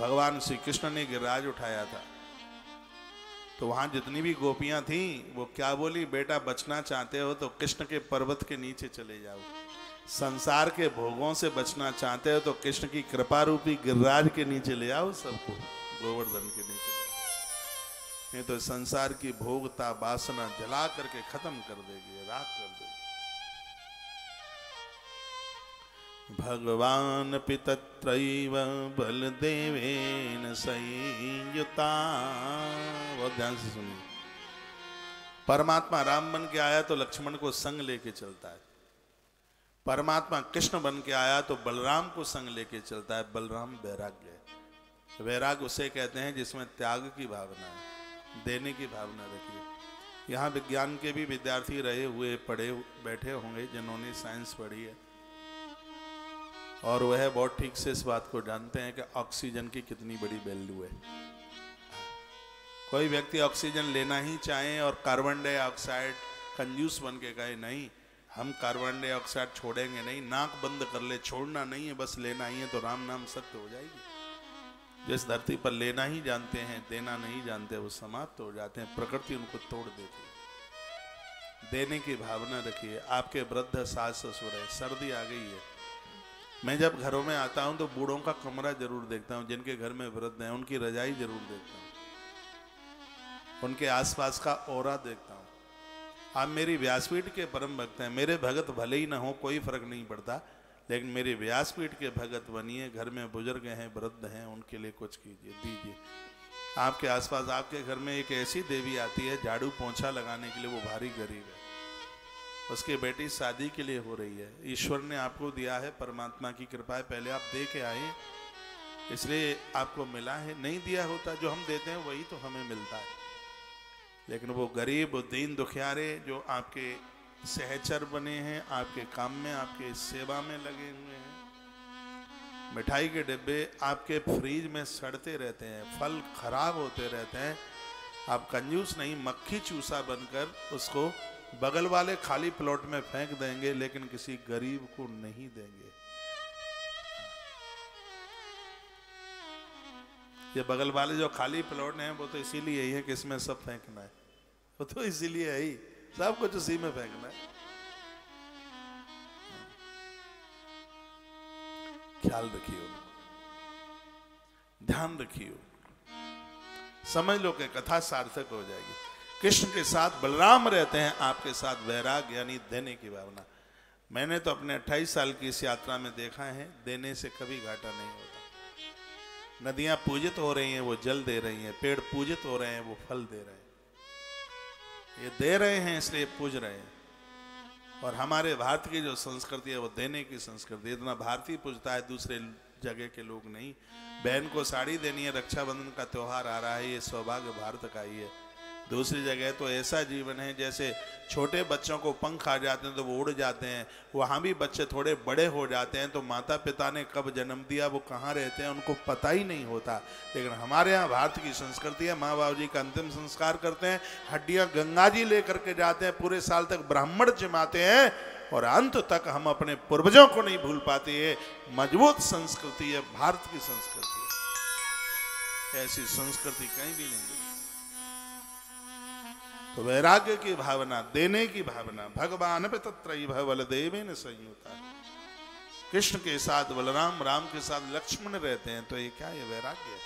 भगवान श्री कृष्ण ने गिरिराज उठाया था, तो वहां जितनी भी गोपियां थीं वो क्या बोली, बेटा बचना चाहते हो तो कृष्ण के पर्वत के नीचे चले जाओ, संसार के भोगों से बचना चाहते हो तो कृष्ण की कृपा रूपी गिरिराज के नीचे ले आओ सबको, गोवर्धन के नीचे ले आओ, नहीं तो संसार की भोगता वासना जला करके खत्म कर देगी, राख कर देगी। भगवान पितत्रैव बलदेवेन संयुता, बहुत ध्यान से सुनिए। परमात्मा राम बन के आया तो लक्ष्मण को संग लेके चलता है, परमात्मा कृष्ण बन के आया तो बलराम को संग लेके चलता है। बलराम वैराग्य है, वैराग्य उसे कहते हैं जिसमें त्याग की भावना है, देने की भावना रखिए। यहाँ विज्ञान के भी विद्यार्थी रहे हुए पढ़े बैठे होंगे जिन्होंने साइंस पढ़ी है, और वह बहुत ठीक से इस बात को जानते हैं कि ऑक्सीजन की कितनी बड़ी वैल्यू है। कोई व्यक्ति ऑक्सीजन लेना ही चाहे और कार्बन डाइऑक्साइड कंजूस बन के कहे नहीं हम कार्बन डाइऑक्साइड छोड़ेंगे नहीं, नाक बंद कर ले, छोड़ना नहीं है बस लेना ही है, तो राम नाम सत्य हो जाएगी। जिस धरती पर लेना ही जानते हैं देना नहीं जानते वो समाप्त हो जाते हैं, प्रकृति उनको तोड़ देती है। देने की भावना रखिए। आपके वृद्ध सास ससुर है, सर्दी आ गई है, मैं जब घरों में आता हूं तो बूढ़ों का कमरा जरूर देखता हूं, जिनके घर में वृद्ध हैं उनकी रजाई जरूर देखता हूं, उनके आसपास का ऑरा देखता हूं। आप मेरी व्यासपीठ के परम भक्त हैं, मेरे भगत भले ही ना हो कोई फर्क नहीं पड़ता, लेकिन मेरे व्यासपीठ के भगत बनिए। घर में बुजुर्ग हैं वृद्ध हैं उनके लिए कुछ कीजिए, दीजिए। आपके आसपास आपके घर में एक ऐसी देवी आती है झाड़ू पोंछा लगाने के लिए, वो भारी गरीब है, उसकी बेटी शादी के लिए हो रही है, ईश्वर ने आपको दिया है, परमात्मा की कृपा है, पहले आप दे के आए इसलिए आपको मिला है, नहीं दिया होता जो हम देते हैं वही तो हमें मिलता है। लेकिन वो गरीब दीन दुखियारे जो आपके सहचर बने हैं, आपके काम में आपके सेवा में लगे हुए हैं, मिठाई के डिब्बे आपके फ्रीज में सड़ते रहते हैं, फल खराब होते रहते हैं, आप कंजूस नहीं मक्खी चूसा बनकर उसको बगल वाले खाली प्लॉट में फेंक देंगे, लेकिन किसी गरीब को नहीं देंगे। ये बगल वाले जो खाली प्लॉट हैं वो तो इसीलिए ही है कि इसमें सब फेंकना है, वो तो इसीलिए है ही, सब कुछ उसी में फेंकना है। ख्याल रखियो, ध्यान रखियो, समझ लो कि कथा सार्थक हो जाएगी। कृष्ण के साथ बलराम रहते हैं, आपके साथ वैराग यानी देने की भावना। मैंने तो अपने 28 साल की इस यात्रा में देखा है, देने से कभी घाटा नहीं होता। नदियां पूजित हो रही हैं वो जल दे रही हैं, पेड़ पूजित हो रहे हैं वो फल दे रहे हैं, ये दे रहे हैं इसलिए पूज रहे हैं। और हमारे भारत की जो संस्कृति है वो देने की संस्कृति, इतना भारतीय पूजता है, दूसरे जगह के लोग नहीं। बहन को साड़ी देनी है, रक्षाबंधन का त्योहार आ रहा है, ये सौभाग्य भारत का ही है। दूसरी जगह तो ऐसा जीवन है जैसे छोटे बच्चों को पंख आ जाते हैं तो वो उड़ जाते हैं, वहाँ भी बच्चे थोड़े बड़े हो जाते हैं तो माता पिता ने कब जन्म दिया वो कहाँ रहते हैं उनको पता ही नहीं होता। लेकिन हमारे यहाँ भारत की संस्कृति है, माँ बाबू जी का अंतिम संस्कार करते हैं, हड्डियाँ गंगा जी ले करके जाते हैं, पूरे साल तक ब्राह्मण जिमाते हैं और अंत तक हम अपने पूर्वजों को नहीं भूल पाते हैं। मजबूत संस्कृति है भारत की संस्कृति, ऐसी संस्कृति कहीं भी नहीं। तो वैराग्य की भावना, देने की भावना, भगवान पितत्रैव बलदेवेन संयुता, कृष्ण के साथ बलराम, राम के साथ लक्ष्मण रहते हैं, तो ये क्या, ये वैराग्य है।